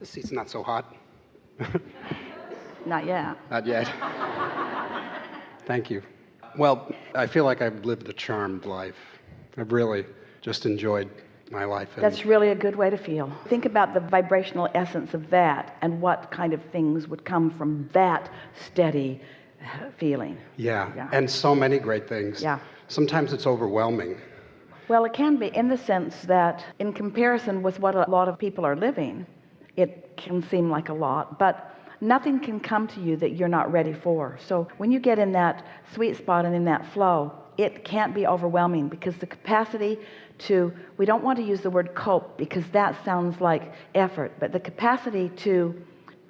The seat's not so hot. Not yet. Not yet. Thank you. Well, I feel like I've lived a charmed life. I've really just enjoyed my life. That's really a good way to feel. Think about the vibrational essence of that and what kind of things would come from that steady feeling. Yeah, and so many great things. Yeah. Sometimes it's overwhelming. Well, it can be in the sense that in comparison with what a lot of people are living, it can seem like a lot, but nothing can come to you that you're not ready for. So when you get in that sweet spot and in that flow, it can't be overwhelming, because the capacity to, we don't want to use the word cope because that sounds like effort, but the capacity to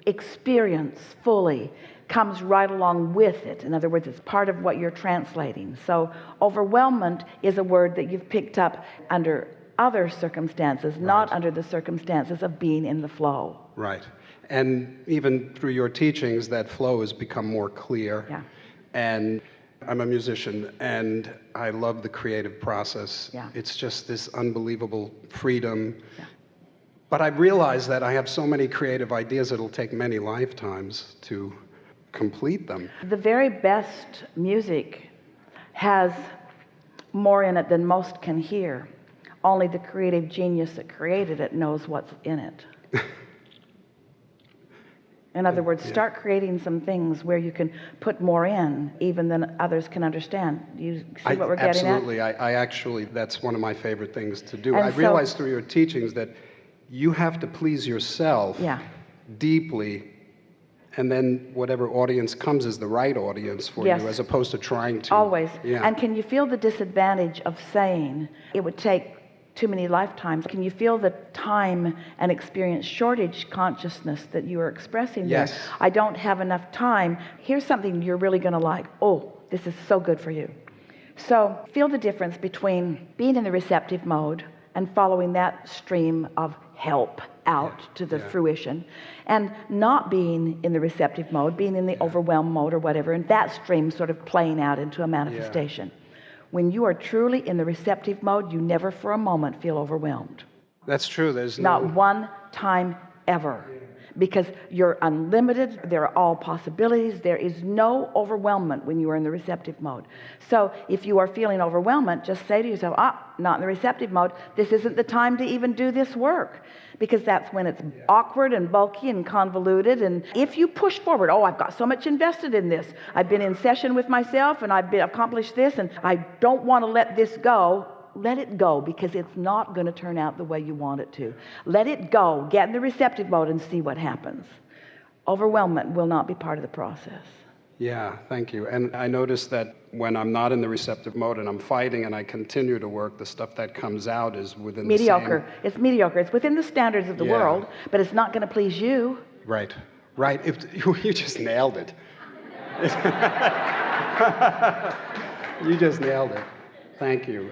experience fully comes right along with it. In other words, it's part of what you're translating. So overwhelmment is a word that you've picked up under other circumstances, not under the circumstances of being in the flow. Right. And even through your teachings, that flow has become more clear. Yeah. And I'm a musician, and I love the creative process. Yeah. It's just this unbelievable freedom. Yeah. But I realize that I have so many creative ideas, it'll take many lifetimes to complete them. The very best music has more in it than most can hear. Only the creative genius that created it knows what's in it. In other words, start creating some things where you can put more in even than others can understand. You see what we're getting at? Absolutely. I actually, that's one of my favorite things to do. And I realized through your teachings that you have to please yourself deeply, and then whatever audience comes is the right audience for you, as opposed to trying to. Always. Yeah. And can you feel the disadvantage of saying it would take too many lifetimes? Can you feel the time and experience shortage consciousness that you are expressing there? Yes. I don't have enough time. Here's something you're really going to like. Oh, this is so good for you. So feel the difference between being in the receptive mode and following that stream of help out to the fruition, and not being in the receptive mode, being in the overwhelm mode or whatever, and that stream sort of playing out into a manifestation. When you are truly in the receptive mode, you never for a moment feel overwhelmed. That's true. There's not one time ever, because you're unlimited. There are all possibilities. There is no overwhelmment when you are in the receptive mode. So if you are feeling overwhelmment, just say to yourself, not in the receptive mode. This isn't the time to even do this work, because that's when it's awkward and bulky and convoluted. And if you push forward, I've got so much invested in this. I've been in session with myself and I've accomplished this, and I don't want to let this go. Let it go, because it's not going to turn out the way you want it to. Let it go. Get in the receptive mode and see what happens. Overwhelmment will not be part of the process. Yeah, thank you. And I notice that when I'm not in the receptive mode and I'm fighting and I continue to work, the stuff that comes out is within mediocre. the same... It's mediocre. It's within the standards of the world, but it's not going to please you. Right. Right. You just nailed it. You just nailed it. Thank you.